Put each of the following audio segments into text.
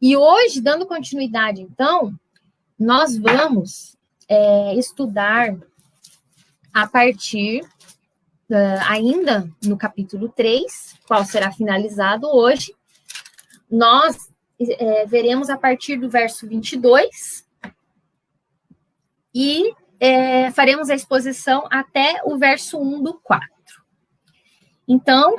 E hoje, dando continuidade, então, nós vamos estudar a partir, ainda no capítulo 3, qual será finalizado hoje. Nós veremos a partir do verso 22 e faremos a exposição até o verso 1 do 4. Então,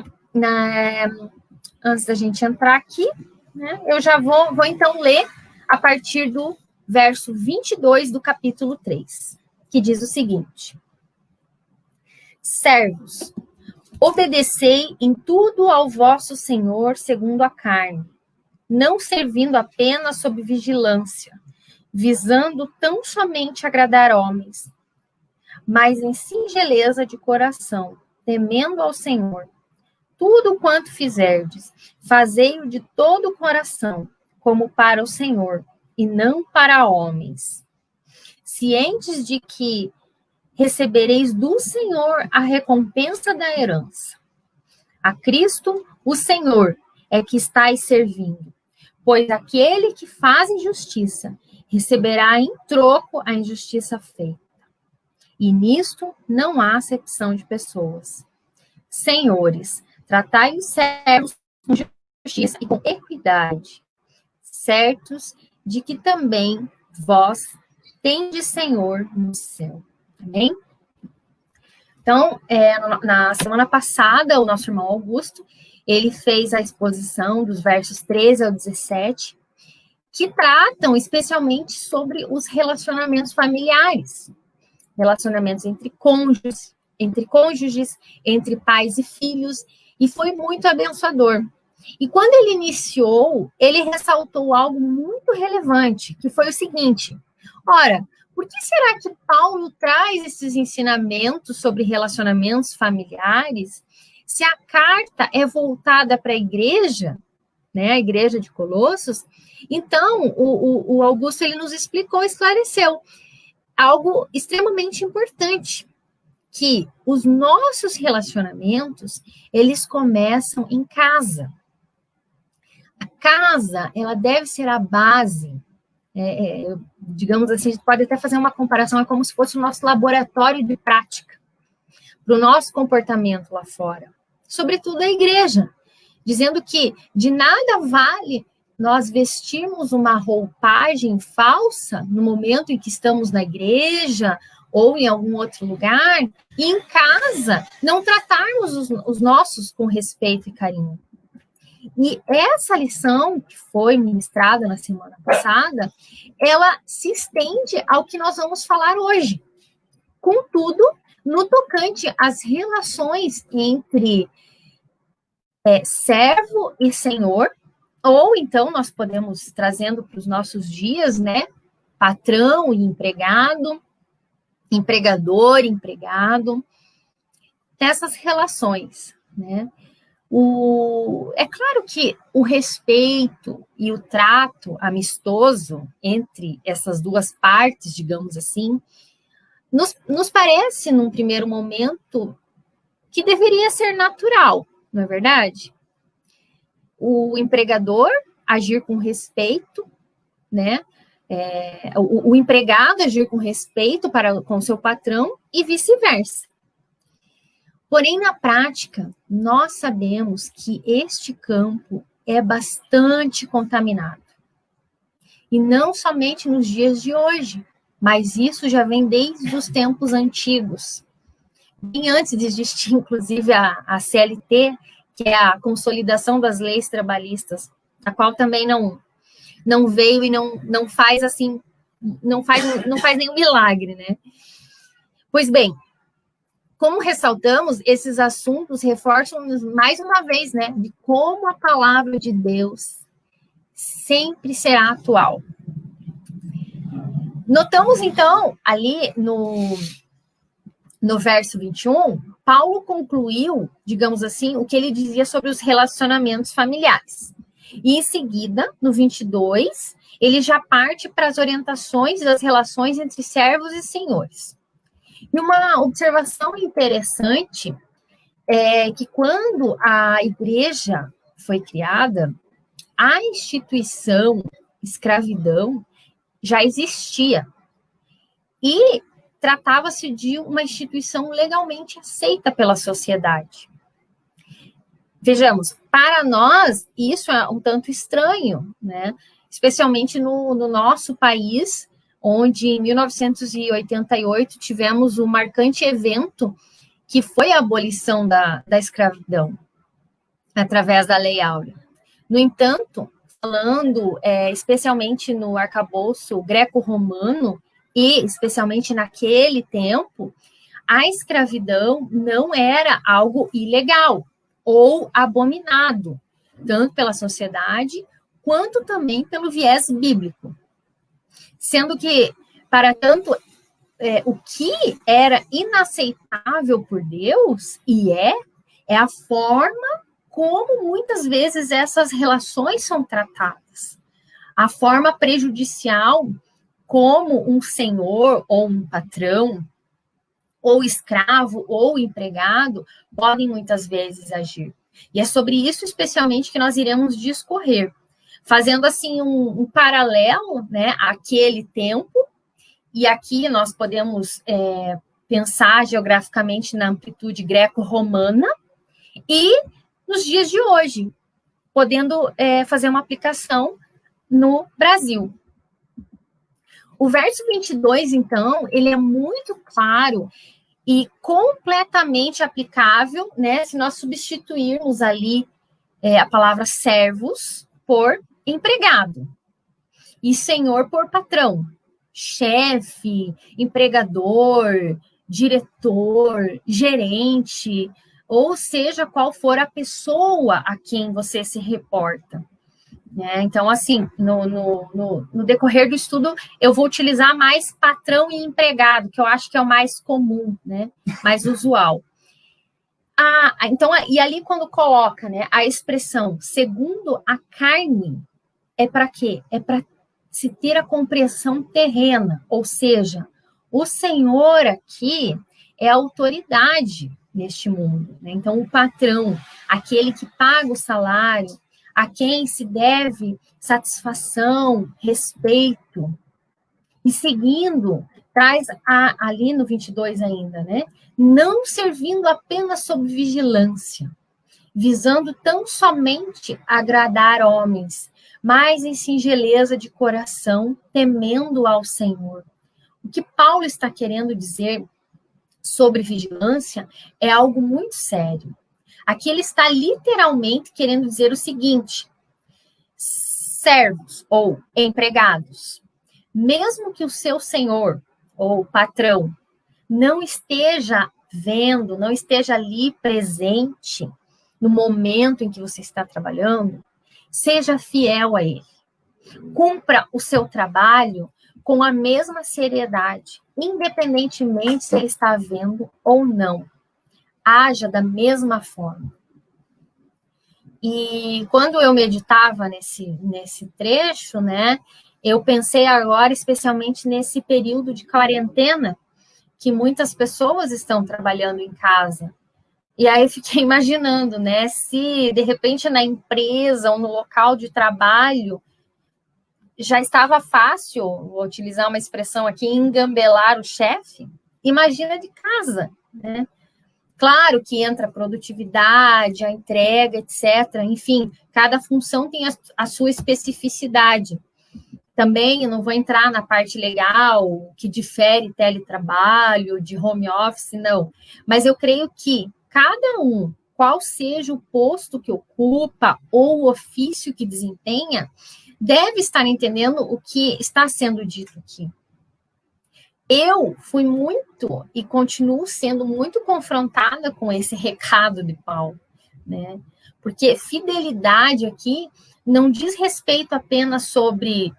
antes da gente entrar aqui, né, eu já vou então ler a partir do verso 22 do capítulo 3, que diz o seguinte: Servos, obedecei em tudo ao vosso Senhor segundo a carne, não servindo apenas sob vigilância, visando tão somente agradar homens, mas em singeleza de coração, temendo ao Senhor. Tudo quanto fizerdes, fazei-o de todo o coração, como para o Senhor, e não para homens. Cientes de que recebereis do Senhor a recompensa da herança. A Cristo, o Senhor, é que estáis servindo, pois aquele que faz injustiça receberá em troco a injustiça feita. E nisto não há acepção de pessoas. Senhores, tratai os servos com justiça e com equidade, certos de que também vós tendes Senhor no céu. Amém? Então, na semana passada, o nosso irmão Augusto, ele fez a exposição dos versos 13 ao 17, que tratam especialmente sobre os relacionamentos familiares, relacionamentos entre cônjuges, entre pais e filhos, e foi muito abençoador. E quando ele iniciou, ele ressaltou algo muito relevante, que foi o seguinte: ora, por que será que Paulo traz esses ensinamentos sobre relacionamentos familiares se a carta é voltada para a igreja, né, a igreja de Colossos? Então, o Augusto ele nos explicou, esclareceu algo extremamente importante, que os nossos relacionamentos, eles começam em casa. A casa, ela deve ser a base, digamos assim, a gente pode até fazer uma comparação, é como se fosse o nosso laboratório de prática para o nosso comportamento lá fora. Sobretudo a igreja, dizendo que de nada vale nós vestirmos uma roupagem falsa no momento em que estamos na igreja ou em algum outro lugar, e em casa não tratarmos os nossos com respeito e carinho. E essa lição que foi ministrada na semana passada, ela se estende ao que nós vamos falar hoje. Contudo, no tocante às relações entre servo e senhor, ou então nós podemos, trazendo para os nossos dias, né, patrão e empregado, empregador, empregado, dessas relações, né? É claro que o respeito e o trato amistoso entre essas duas partes, digamos assim, nos parece, num primeiro momento, que deveria ser natural, não é verdade? O empregador agir com respeito, né? O empregado agir com respeito com seu patrão e vice-versa. Porém, na prática, nós sabemos que este campo é bastante contaminado. E não somente nos dias de hoje, mas isso já vem desde os tempos antigos. Bem antes de existir, inclusive, a CLT, que é a consolidação das leis trabalhistas, a qual também não veio e não faz assim, não faz nenhum milagre, né? Pois bem, como ressaltamos, esses assuntos reforçam mais uma vez, né, de como a palavra de Deus sempre será atual. Notamos, então, ali no verso 21, Paulo concluiu, digamos assim, o que ele dizia sobre os relacionamentos familiares. E em seguida, no 22, ele já parte para as orientações das relações entre servos e senhores. E uma observação interessante é que quando a igreja foi criada, a instituição escravidão já existia e tratava-se de uma instituição legalmente aceita pela sociedade. Vejamos, para nós, isso é um tanto estranho, né? Especialmente no nosso país, onde em 1988 tivemos um marcante evento que foi a abolição da escravidão, através da Lei Áurea. No entanto, falando especialmente no arcabouço greco-romano, e especialmente naquele tempo, a escravidão não era algo ilegal ou abominado, tanto pela sociedade, quanto também pelo viés bíblico. Sendo que, para tanto, o que era inaceitável por Deus, e é a forma como muitas vezes essas relações são tratadas. A forma prejudicial como um senhor ou um patrão, ou escravo ou empregado, podem muitas vezes agir. E é sobre isso especialmente que nós iremos discorrer, fazendo assim um paralelo, né, àquele tempo, e aqui nós podemos pensar geograficamente na amplitude greco-romana, e nos dias de hoje, podendo fazer uma aplicação no Brasil. O verso 22, então, ele é muito claro e completamente aplicável, né, se nós substituirmos ali a palavra servos por empregado e senhor por patrão, chefe, empregador, diretor, gerente, ou seja, qual for a pessoa a quem você se reporta. Então, assim, no decorrer do estudo, eu vou utilizar mais patrão e empregado, que eu acho que é o mais comum, né? Mais usual. Então, e ali quando coloca, né, a expressão segundo a carne, é para quê? É para se ter a compreensão terrena, ou seja, o Senhor aqui é a autoridade neste mundo, né? Então, o patrão, aquele que paga o salário, a quem se deve satisfação, respeito. E seguindo, traz ali no 22 ainda, né? Não servindo apenas sob vigilância, visando tão somente agradar homens, mas em singeleza de coração, temendo ao Senhor. O que Paulo está querendo dizer sobre vigilância é algo muito sério. Aqui ele está literalmente querendo dizer o seguinte: servos ou empregados, mesmo que o seu senhor ou patrão não esteja vendo, não esteja ali presente no momento em que você está trabalhando, seja fiel a ele. Cumpra o seu trabalho com a mesma seriedade, independentemente se ele está vendo ou não. Haja da mesma forma. E quando eu meditava nesse trecho, né, eu pensei agora especialmente nesse período de quarentena, que muitas pessoas estão trabalhando em casa. E aí fiquei imaginando, né, se de repente na empresa ou no local de trabalho já estava fácil, vou utilizar uma expressão aqui, engambelar o chefe, imagina de casa, né? Claro que entra a produtividade, a entrega, etc. Enfim, cada função tem a sua especificidade. Também eu não vou entrar na parte legal, que difere teletrabalho, de home office, não. Mas eu creio que cada um, qual seja o posto que ocupa ou o ofício que desempenha, deve estar entendendo o que está sendo dito aqui. Eu fui muito e continuo sendo muito confrontada com esse recado de Paulo, né? Porque fidelidade aqui não diz respeito apenas sobre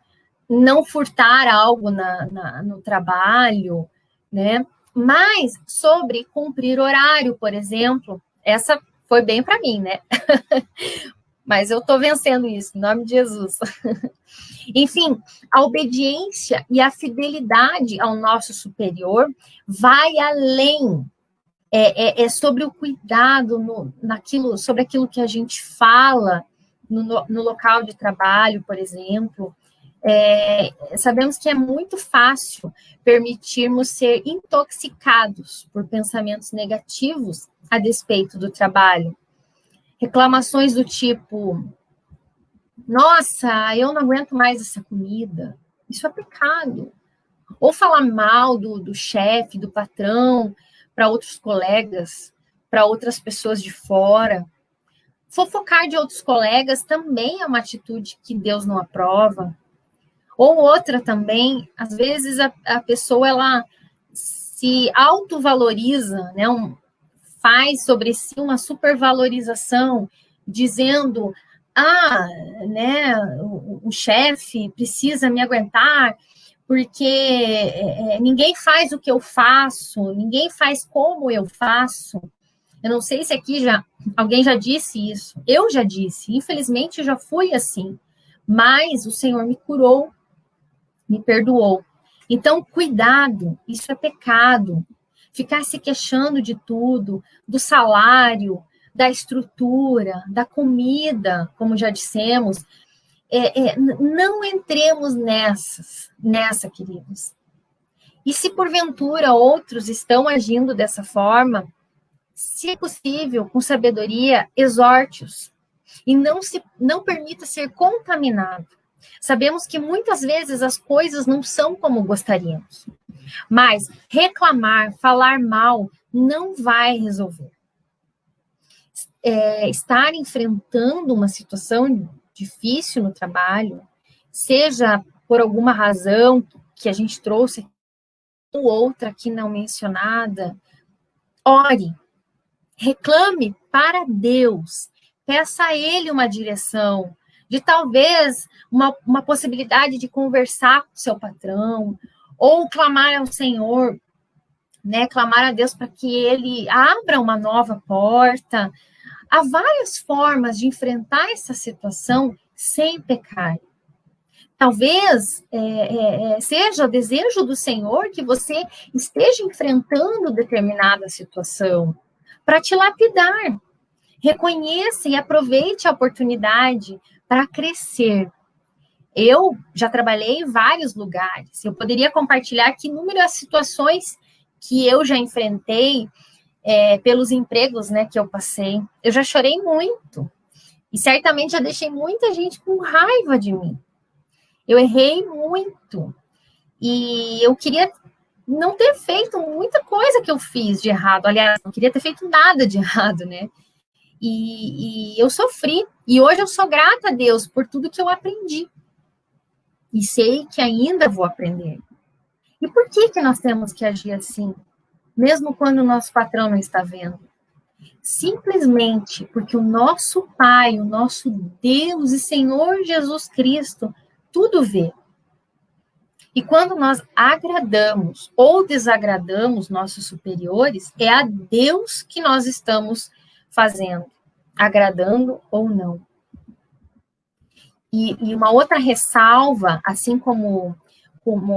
não furtar algo no trabalho, né? Mas sobre cumprir horário, por exemplo. Essa foi bem para mim, né? Mas eu estou vencendo isso, em nome de Jesus. Enfim, a obediência e a fidelidade ao nosso superior vai além. É sobre o cuidado sobre aquilo que a gente fala, no local de trabalho, por exemplo, sabemos que é muito fácil permitirmos ser intoxicados por pensamentos negativos a despeito do trabalho. Reclamações do tipo: nossa, eu não aguento mais essa comida. Isso é pecado. Ou falar mal do chefe, do patrão, para outros colegas, para outras pessoas de fora. Fofocar de outros colegas também é uma atitude que Deus não aprova. Ou outra também, às vezes a pessoa ela se autovaloriza, né? Faz sobre si uma supervalorização, dizendo: né, o chefe precisa me aguentar porque ninguém faz o que eu faço, ninguém faz como eu faço. Eu não sei se aqui alguém já disse isso. Eu já disse, infelizmente já fui assim. Mas o Senhor me curou, me perdoou. Então, cuidado, isso é pecado. Ficar se queixando de tudo, do salário, da estrutura, da comida, como já dissemos. Não entremos nessa, queridos. E se porventura outros estão agindo dessa forma, se é possível, com sabedoria, exorte-os e não permita ser contaminado. Sabemos que muitas vezes as coisas não são como gostaríamos, mas reclamar, falar mal, não vai resolver. Estar enfrentando uma situação difícil no trabalho, seja por alguma razão que a gente trouxe, ou outra aqui não mencionada, ore, reclame para Deus, peça a Ele uma direção, de talvez uma possibilidade de conversar com o seu patrão, ou clamar ao Senhor, né, clamar a Deus para que Ele abra uma nova porta. Há várias formas de enfrentar essa situação sem pecar. Talvez seja o desejo do Senhor que você esteja enfrentando determinada situação para te lapidar. Reconheça e aproveite a oportunidade para crescer. Eu já trabalhei em vários lugares. Eu poderia compartilhar aqui inúmeras situações que eu já enfrentei pelos empregos, né, que eu passei. Eu já chorei muito. E certamente já deixei muita gente com raiva de mim. Eu errei muito. E eu queria não ter feito muita coisa que eu fiz de errado. Aliás, não queria ter feito nada de errado, né? E eu sofri. E hoje eu sou grata a Deus por tudo que eu aprendi. E sei que ainda vou aprender. E por que nós temos que agir assim? Mesmo quando o nosso patrão não está vendo? Simplesmente porque o nosso Pai, o nosso Deus e Senhor Jesus Cristo, tudo vê. E quando nós agradamos ou desagradamos nossos superiores, é a Deus que nós estamos fazendo, agradando ou não. E uma outra ressalva, assim como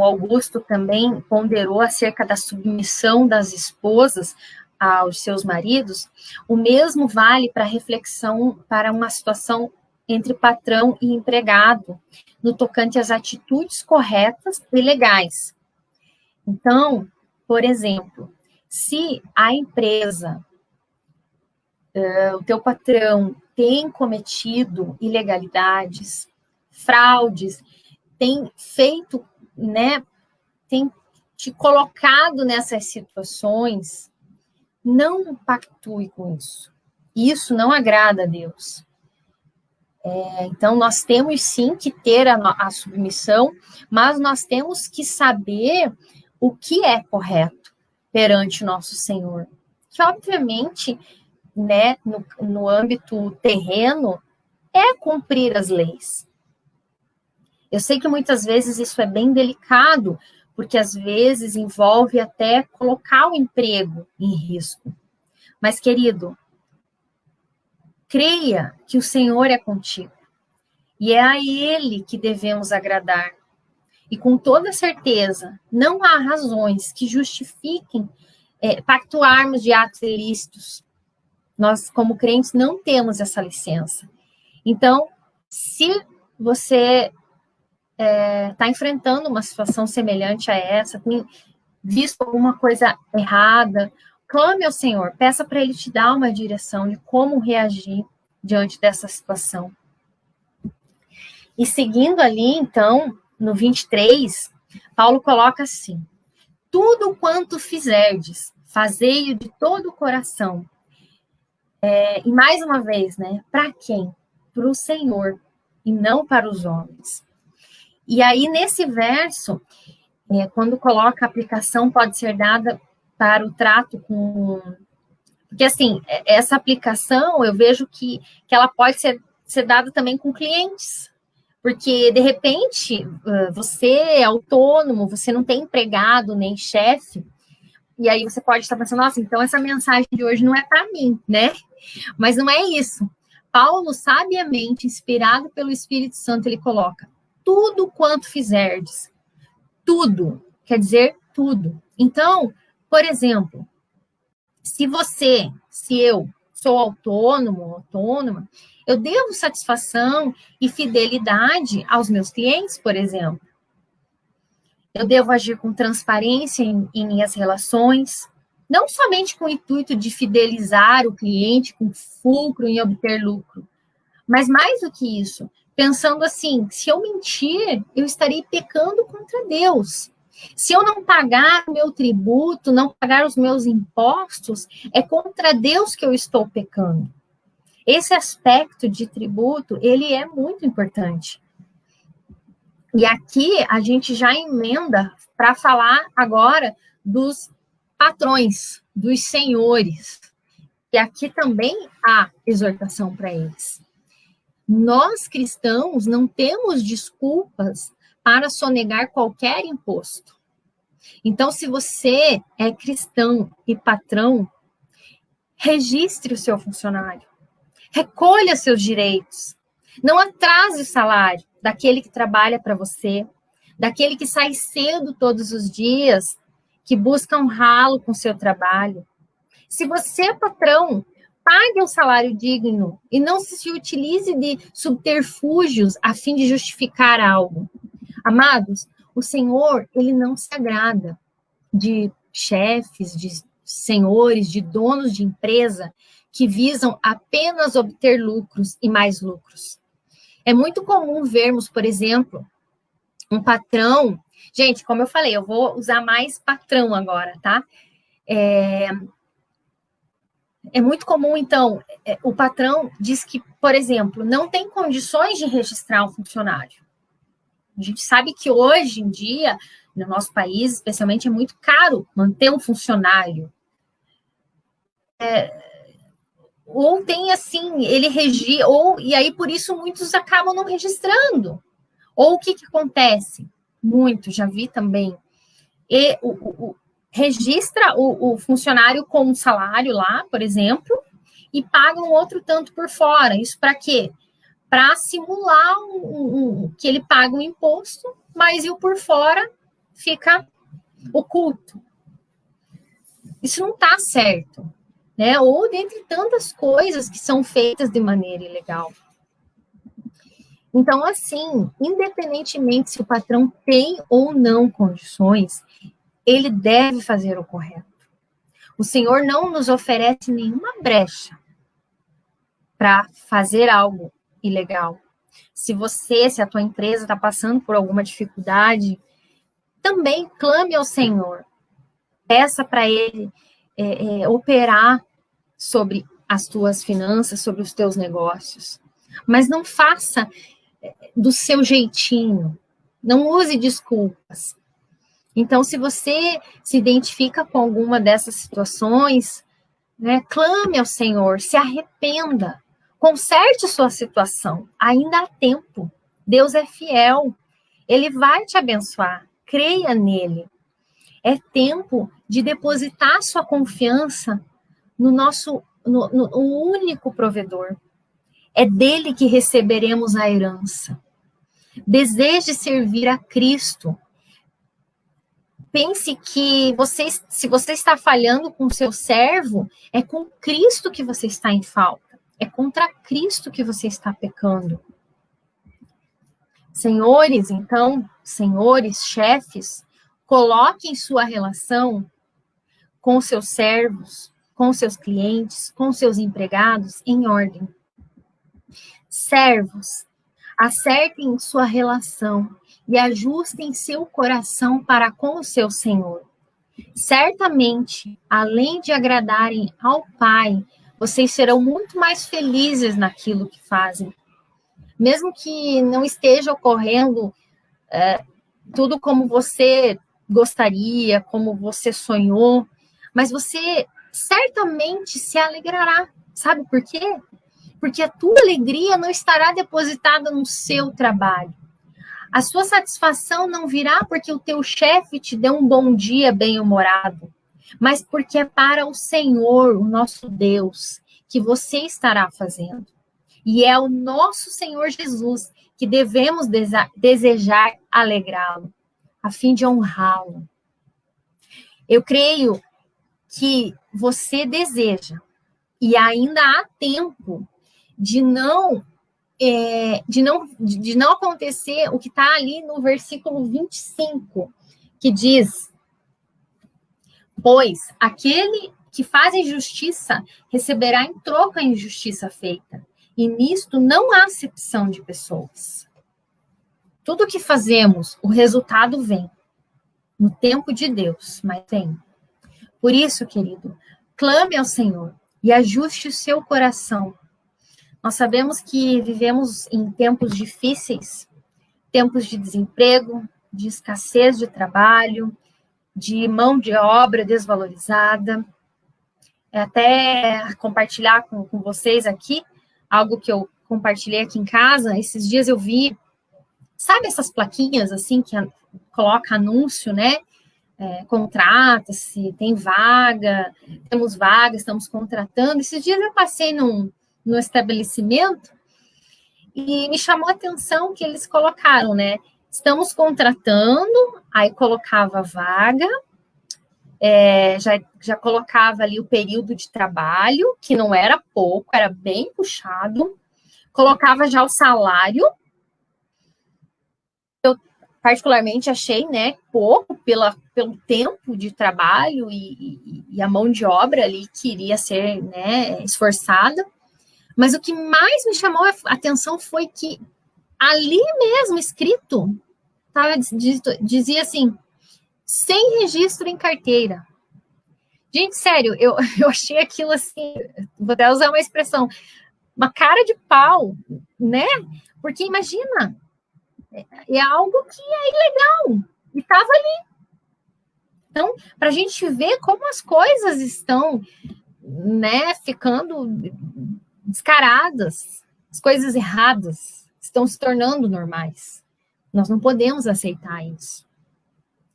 Augusto também ponderou acerca da submissão das esposas aos seus maridos, o mesmo vale para reflexão para uma situação entre patrão e empregado, no tocante às atitudes corretas e legais. Então, por exemplo, se a empresa, o teu patrão tem cometido ilegalidades, fraudes, tem feito, né, tem te colocado nessas situações, não pactue com isso. Isso não agrada a Deus. Então, nós temos sim que ter a submissão, mas nós temos que saber o que é correto perante o nosso Senhor. Que, obviamente, né, no âmbito terreno, é cumprir as leis. Eu sei que muitas vezes isso é bem delicado, porque às vezes envolve até colocar o emprego em risco. Mas, querido, creia que o Senhor é contigo. E é a Ele que devemos agradar. E com toda certeza, não há razões que justifiquem pactuarmos de atos ilícitos. Nós, como crentes, não temos essa licença. Então, Se você está enfrentando uma situação semelhante a essa, tem visto alguma coisa errada, clame ao Senhor, peça para Ele te dar uma direção de como reagir diante dessa situação. E seguindo ali, então, no 23, Paulo coloca assim: tudo quanto fizerdes, fazei-o de todo o coração. E mais uma vez, né? Para quem? Para o Senhor, e não para os homens. E aí, nesse verso, quando coloca a aplicação, pode ser dada para o trato com... Porque, assim, essa aplicação, eu vejo que ela pode ser dada também com clientes. Porque, de repente, você é autônomo, você não tem empregado nem chefe, e aí você pode estar pensando, nossa, então essa mensagem de hoje não é para mim, né? Mas não é isso. Paulo, sabiamente, inspirado pelo Espírito Santo, ele coloca: tudo quanto fizerdes. Tudo. Quer dizer, tudo. Então, por exemplo, se eu sou autônoma, eu devo satisfação e fidelidade aos meus clientes, por exemplo. Eu devo agir com transparência em minhas relações, não somente com o intuito de fidelizar o cliente com fulcro em obter lucro, mas mais do que isso, pensando assim, se eu mentir, eu estarei pecando contra Deus. Se eu não pagar o meu tributo, não pagar os meus impostos, é contra Deus que eu estou pecando. Esse aspecto de tributo, ele é muito importante. E aqui a gente já emenda para falar agora dos patrões, dos senhores. E aqui também há exortação para eles. Nós, cristãos, não temos desculpas para sonegar qualquer imposto. Então, se você é cristão e patrão, registre o seu funcionário. Recolha seus direitos. Não atrase o salário daquele que trabalha para você, daquele que sai cedo todos os dias, que busca honrá-lo com seu trabalho. Se você é patrão, pague um salário digno e não se utilize de subterfúgios a fim de justificar algo. Amados, o Senhor, ele não se agrada de chefes, de senhores, de donos de empresa que visam apenas obter lucros e mais lucros. É muito comum vermos, por exemplo, um patrão... Gente, como eu falei, eu vou usar mais patrão agora, tá? É muito comum, então, o patrão diz que, por exemplo, não tem condições de registrar um funcionário. A gente sabe que hoje em dia, no nosso país, especialmente, é muito caro manter um funcionário. Ou tem assim, e aí por isso muitos acabam não registrando. Ou o que acontece? Muito, já vi também. Registra o funcionário com um salário lá, por exemplo, e paga um outro tanto por fora. Isso para quê? Para simular que ele paga um imposto, mas o por fora fica oculto. Isso não está certo, né? Ou dentre tantas coisas que são feitas de maneira ilegal. Então, assim, independentemente se o patrão tem ou não condições, ele deve fazer o correto. O Senhor não nos oferece nenhuma brecha para fazer algo ilegal. Se a tua empresa está passando por alguma dificuldade, também clame ao Senhor. Peça para Ele operar sobre as tuas finanças, sobre os teus negócios. Mas não faça do seu jeitinho. Não use desculpas. Então, se você se identifica com alguma dessas situações, né, clame ao Senhor, se arrependa, conserte sua situação. Ainda há tempo. Deus é fiel. Ele vai te abençoar. Creia nele. É tempo de depositar sua confiança no único provedor. É dele que receberemos a herança. Deseje servir a Cristo. Pense que se você está falhando com o seu servo, é com Cristo que você está em falta. É contra Cristo que você está pecando. Senhores, então, senhores, chefes, coloquem sua relação com seus servos, com seus clientes, com seus empregados em ordem. Servos, acertem sua relação e ajustem seu coração para com o seu Senhor. Certamente, além de agradarem ao Pai, vocês serão muito mais felizes naquilo que fazem. Mesmo que não esteja ocorrendo tudo como você gostaria, como você sonhou, mas você certamente se alegrará. Sabe por quê? Porque a tua alegria não estará depositada no seu trabalho. A sua satisfação não virá porque o teu chefe te deu um bom dia bem-humorado, mas porque é para o Senhor, o nosso Deus, que você estará fazendo. E é o nosso Senhor Jesus que devemos desejar alegrá-lo, a fim de honrá-lo. Eu creio que você deseja, e ainda há tempo de não acontecer o que está ali no versículo 25, que diz: pois aquele que faz injustiça receberá em troco a injustiça feita, e nisto não há acepção de pessoas. Tudo que fazemos, o resultado vem, no tempo de Deus, mas vem. Por isso, querido, clame ao Senhor e ajuste o seu coração. Nós sabemos que vivemos em tempos difíceis, tempos de desemprego, de escassez de trabalho, de mão de obra desvalorizada. Até compartilhar com vocês aqui, algo que eu compartilhei aqui em casa, esses dias eu vi, sabe essas plaquinhas assim, que coloca anúncio, né? Contrata-se, tem vaga, temos vaga, estamos contratando. Esses dias eu passei no estabelecimento e me chamou a atenção que eles colocaram, né? Estamos contratando, aí colocava vaga, já colocava ali o período de trabalho, que não era pouco, era bem puxado, colocava já o salário. Eu particularmente achei, né, pouco pelo tempo de trabalho e a mão de obra ali que iria ser, né, esforçada. Mas o que mais me chamou a atenção foi que ali mesmo escrito, dizia assim, sem registro em carteira. Gente, sério, eu achei aquilo assim, vou até usar uma expressão, uma cara de pau, né? Porque imagina, é algo que é ilegal, e estava ali. Então, para a gente ver como as coisas estão, né, ficando descaradas, as coisas erradas estão se tornando normais. Nós não podemos aceitar isso.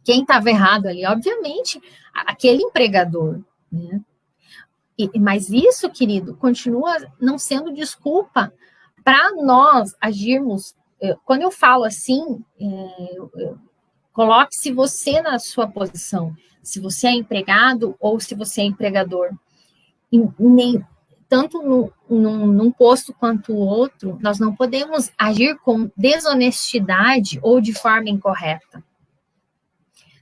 Quem estava errado ali, obviamente, aquele empregador, né? Mas isso, querido, continua não sendo desculpa para nós agirmos. Quando eu falo assim, coloque-se você na sua posição, se você é empregado ou se você é empregador. Tanto num posto quanto o outro, nós não podemos agir com desonestidade ou de forma incorreta.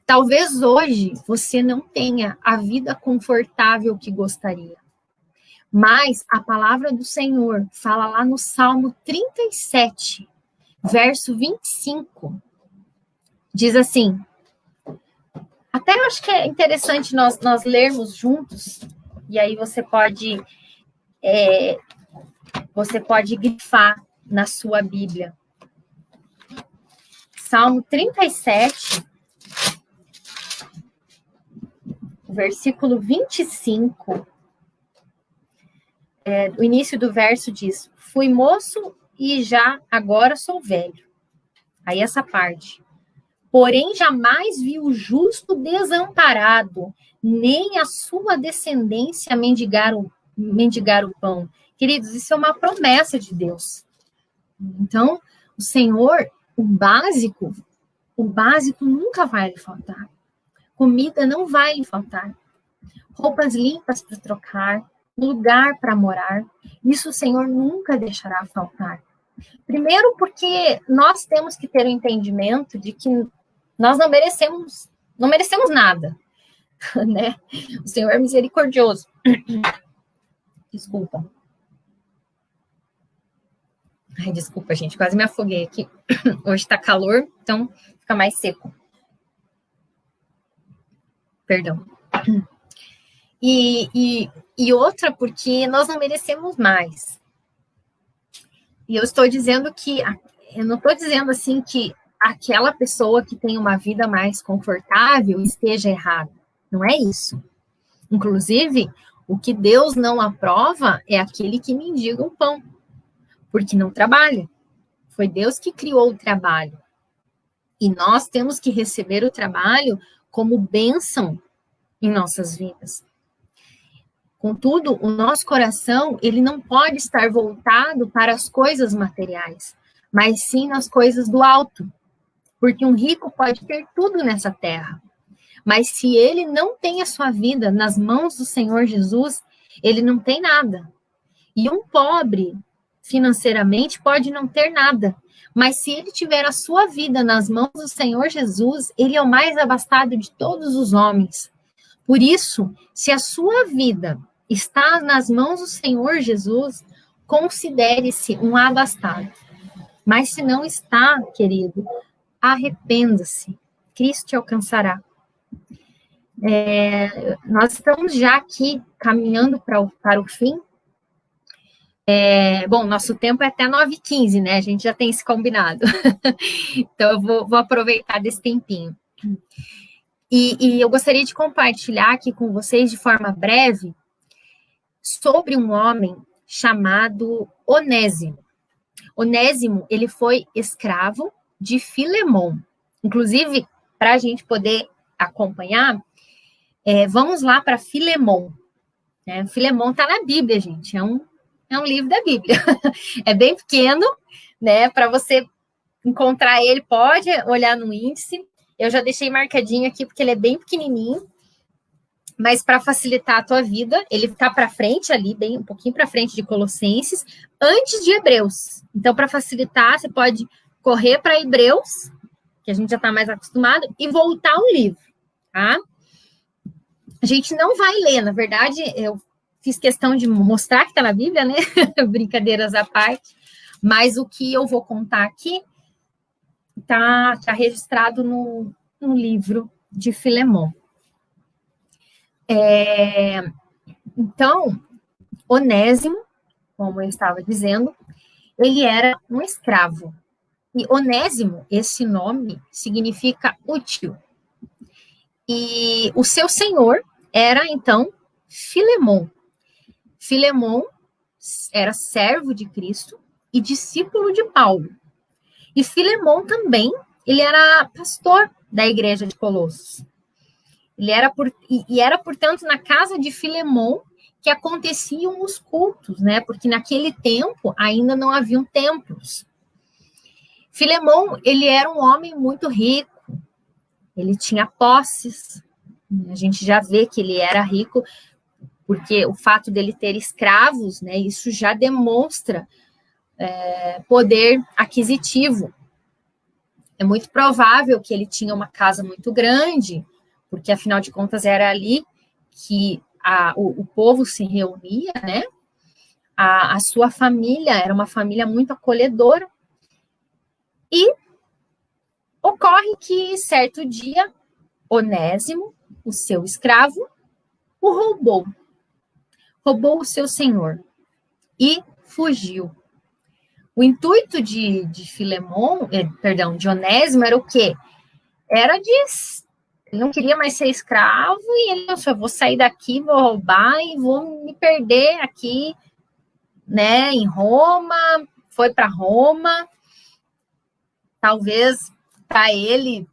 Talvez hoje você não tenha a vida confortável que gostaria, mas a palavra do Senhor fala lá no Salmo 37, verso 25, diz assim, até eu acho que é interessante nós lermos juntos, e aí você pode grifar na sua Bíblia. Salmo 37, versículo 25, o início do verso diz, fui moço e já agora sou velho. Aí essa parte. Porém, jamais vi o justo desamparado, nem a sua descendência mendigar o pão. Queridos, isso é uma promessa de Deus. Então, o Senhor, o básico nunca vai lhe faltar. Comida não vai lhe faltar. Roupas limpas para trocar, lugar para morar. Isso o Senhor nunca deixará faltar. Primeiro, porque nós temos que ter o entendimento de que nós não merecemos nada, né? O Senhor é misericordioso. Desculpa. Ai, desculpa, gente, quase me afoguei aqui. Hoje tá calor, então fica mais seco. Perdão. E outra, porque nós não merecemos mais. E eu estou dizendo que, eu não estou dizendo assim que aquela pessoa que tem uma vida mais confortável esteja errada. Não é isso. Inclusive, o que Deus não aprova é aquele que mendiga o pão, porque não trabalha. Foi Deus que criou o trabalho. E nós temos que receber o trabalho como bênção em nossas vidas. Contudo, o nosso coração, ele não pode estar voltado para as coisas materiais, mas sim nas coisas do alto. Porque um rico pode ter tudo nessa terra, mas se ele não tem a sua vida nas mãos do Senhor Jesus, ele não tem nada. E um pobre, financeiramente, pode não ter nada, mas se ele tiver a sua vida nas mãos do Senhor Jesus, ele é o mais abastado de todos os homens. Por isso, se a sua vida está nas mãos do Senhor Jesus, considere-se um abastado. Mas se não está, querido, arrependa-se. Cristo te alcançará. Nós estamos já aqui caminhando para o fim. Bom, nosso tempo é até 9h15, né? A gente já tem esse combinado. Então, eu vou aproveitar desse tempinho. E eu gostaria de compartilhar aqui com vocês, de forma breve, sobre um homem chamado Onésimo. Onésimo, ele foi escravo de Filemon. Inclusive, para a gente poder acompanhar, vamos lá para Filemon. Filemon está na Bíblia, gente. É um livro da Bíblia. É bem pequeno, né? Para você encontrar ele, pode olhar no índice. Eu já deixei marcadinho aqui, porque ele é bem pequenininho. Mas para facilitar a tua vida, ele está para frente ali, bem um pouquinho para frente de Colossenses, antes de Hebreus. Então, para facilitar, você pode correr para Hebreus, que a gente já está mais acostumado, e voltar ao livro, tá? A gente não vai ler, na verdade, eu fiz questão de mostrar que está na Bíblia, né? Brincadeiras à parte. Mas o que eu vou contar aqui está registrado no livro de Filemon. Então, Onésimo, como eu estava dizendo, ele era um escravo. E Onésimo, esse nome, significa útil. E o seu senhor era, então, Filemon. Filemon era servo de Cristo e discípulo de Paulo. E Filemon também, ele era pastor da igreja de Colossos. Era, portanto, na casa de Filemon que aconteciam os cultos, né? Porque naquele tempo ainda não haviam templos. Filemon, ele era um homem muito rico, ele tinha posses, a gente já vê que ele era rico, porque o fato dele ter escravos, né? Isso já demonstra poder aquisitivo. É muito provável que ele tinha uma casa muito grande, porque, afinal de contas, era ali que o povo se reunia, né? A sua família era uma família muito acolhedora. E ocorre que, certo dia, Onésimo, o seu escravo, o roubou. Roubou o seu senhor e fugiu. O intuito de Onésimo era o quê? Era ele não queria mais ser escravo e ele pensou, vou sair daqui, vou roubar e vou me perder aqui, né, em Roma. Foi para Roma. Talvez para ele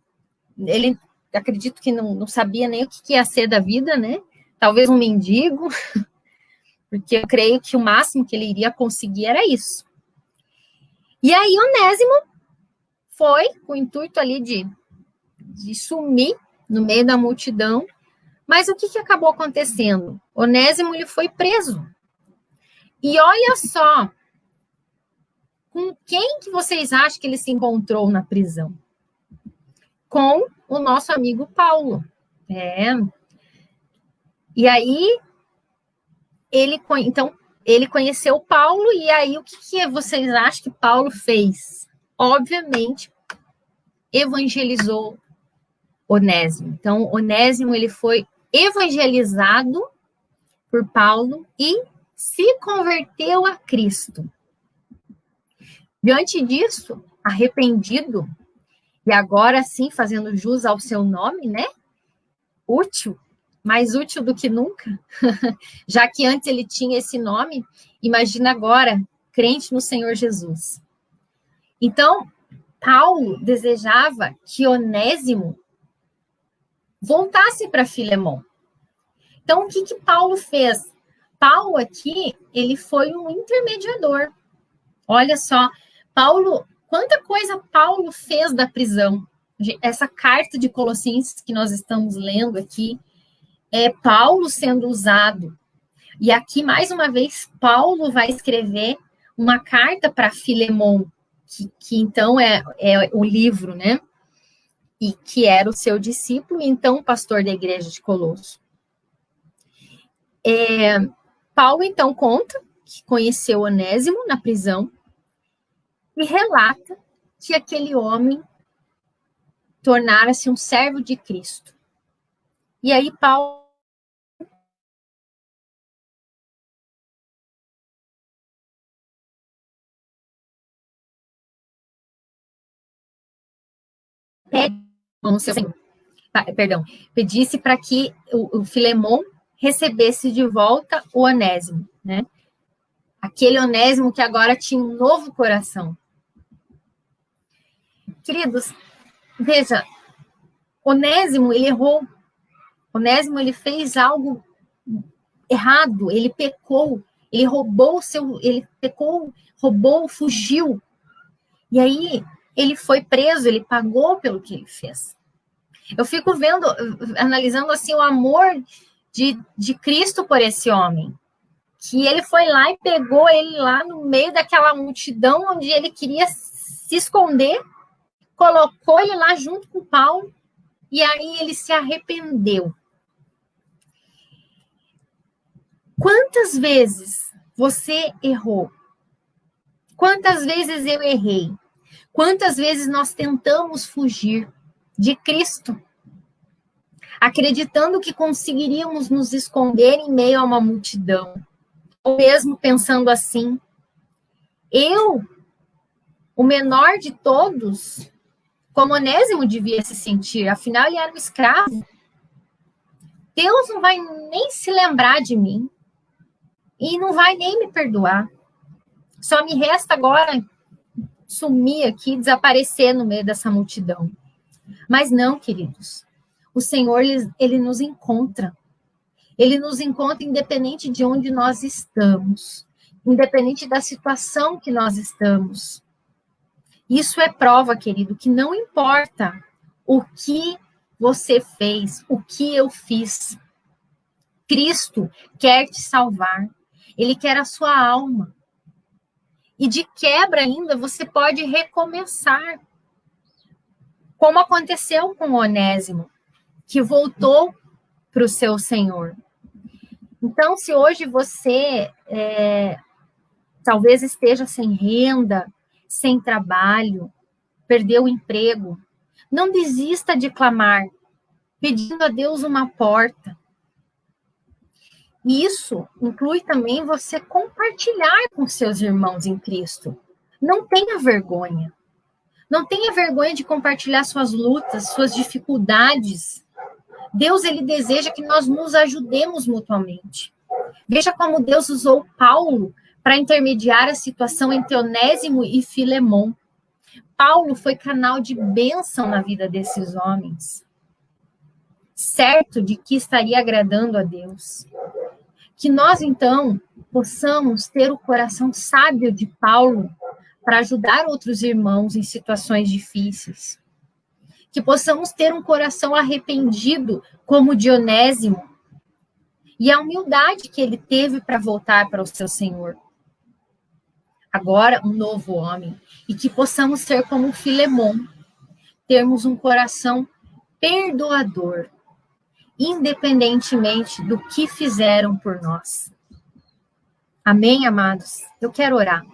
acredito que não sabia nem o que ia ser da vida, né? Talvez um mendigo, porque eu creio que o máximo que ele iria conseguir era isso. E aí Onésimo foi com o intuito ali de sumir no meio da multidão. Mas o que acabou acontecendo? Onésimo ele foi preso. E olha só, com quem que vocês acham que ele se encontrou na prisão? Com o nosso amigo Paulo. E aí, ele conheceu Paulo, e aí o que vocês acham que Paulo fez? Obviamente, evangelizou Onésimo. Então, Onésimo, ele foi evangelizado por Paulo e se converteu a Cristo. Diante disso, arrependido, e agora sim fazendo jus ao seu nome, né? Útil, mais útil do que nunca, já que antes ele tinha esse nome, imagina agora, crente no Senhor Jesus. Então, Paulo desejava que Onésimo voltasse para Filemon. Então, o que Paulo fez? Paulo aqui, ele foi um intermediador. Olha só, Paulo, quanta coisa Paulo fez da prisão. Essa carta de Colossenses que nós estamos lendo aqui, é Paulo sendo usado. E aqui, mais uma vez, Paulo vai escrever uma carta para Filemon, que então é o livro, né? E que era o seu discípulo, e então pastor da igreja de Colosso. Paulo, então, conta que conheceu Onésimo na prisão e relata que aquele homem tornara-se um servo de Cristo. E aí, Paulo pedisse para que o Filemon recebesse de volta o Onésimo, né? Aquele Onésimo que agora tinha um novo coração. Queridos, veja, Onésimo, ele errou. Onésimo, ele fez algo errado, ele pecou, ele pecou, roubou, fugiu. E aí, ele foi preso, ele pagou pelo que ele fez. Eu fico analisando assim o amor de Cristo por esse homem, que ele foi lá e pegou ele lá no meio daquela multidão onde ele queria se esconder, colocou ele lá junto com Paulo, e aí ele se arrependeu. Quantas vezes você errou? Quantas vezes eu errei? Quantas vezes nós tentamos fugir de Cristo, acreditando que conseguiríamos nos esconder em meio a uma multidão, ou mesmo pensando assim, eu, o menor de todos, como Onésimo devia se sentir, afinal ele era um escravo, Deus não vai nem se lembrar de mim, e não vai nem me perdoar, só me resta agora sumir aqui, desaparecer no meio dessa multidão. Mas não, queridos, o Senhor, ele nos encontra. Ele nos encontra independente de onde nós estamos, independente da situação que nós estamos. Isso é prova, querido, que não importa o que você fez, o que eu fiz. Cristo quer te salvar. Ele quer a sua alma. E de quebra ainda, você pode recomeçar. Como aconteceu com Onésimo, que voltou para o seu Senhor. Então, se hoje você talvez esteja sem renda, sem trabalho, perdeu o emprego, não desista de clamar, pedindo a Deus uma porta. E isso inclui também você compartilhar com seus irmãos em Cristo. Não tenha vergonha. Não tenha vergonha de compartilhar suas lutas, suas dificuldades. Deus, ele deseja que nós nos ajudemos mutuamente. Veja como Deus usou Paulo para intermediar a situação entre Onésimo e Filemon. Paulo foi canal de bênção na vida desses homens, certo de que estaria agradando a Deus. Que nós, então, possamos ter o coração sábio de Paulo para ajudar outros irmãos em situações difíceis. Que possamos ter um coração arrependido, como o de Onésimo, e a humildade que ele teve para voltar para o seu Senhor. agora um novo homem, e que possamos ser como Filemon, termos um coração perdoador, independentemente do que fizeram por nós. Amém, amados? Eu quero orar.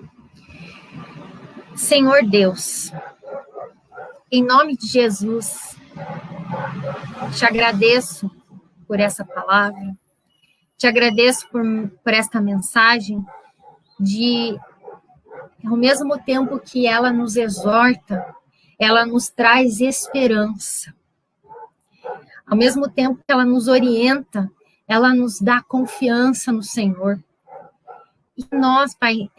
Senhor Deus, em nome de Jesus, te agradeço por essa palavra, te agradeço por esta mensagem, ao mesmo tempo que ela nos exorta, ela nos traz esperança. Ao mesmo tempo que ela nos orienta, ela nos dá confiança no Senhor. E nós, Pai,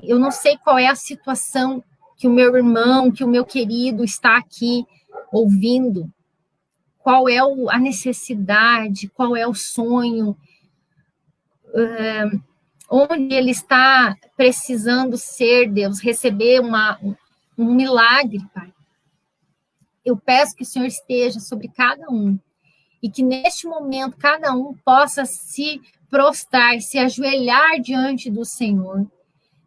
eu não sei qual é a situação que o meu irmão, que o meu querido está aqui ouvindo, qual é a necessidade, qual é o sonho, onde ele está precisando ser, Deus, receber um milagre, Pai. Eu peço que o Senhor esteja sobre cada um, e que neste momento cada um possa se prostrar, se ajoelhar diante do Senhor.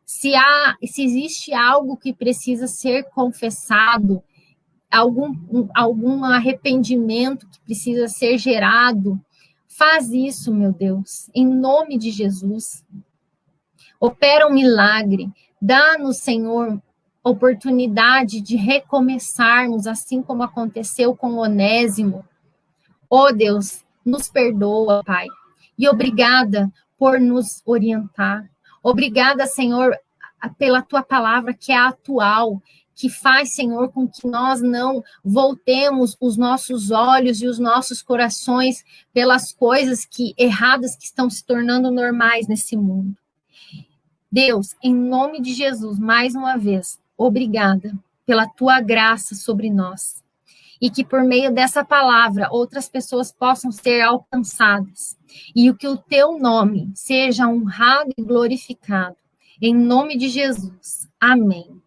Se existe algo que precisa ser confessado, algum arrependimento que precisa ser gerado, faz isso, meu Deus, em nome de Jesus. Opera um milagre, dá-nos, Senhor, oportunidade de recomeçarmos, assim como aconteceu com Onésimo. Oh, Deus, nos perdoa, Pai, e obrigada por nos orientar. Obrigada, Senhor, pela tua palavra que é atual, que faz, Senhor, com que nós não voltemos os nossos olhos e os nossos corações pelas coisas erradas que estão se tornando normais nesse mundo. Deus, em nome de Jesus, mais uma vez, obrigada pela tua graça sobre nós. E que por meio dessa palavra outras pessoas possam ser alcançadas. E que o teu nome seja honrado e glorificado. Em nome de Jesus. Amém.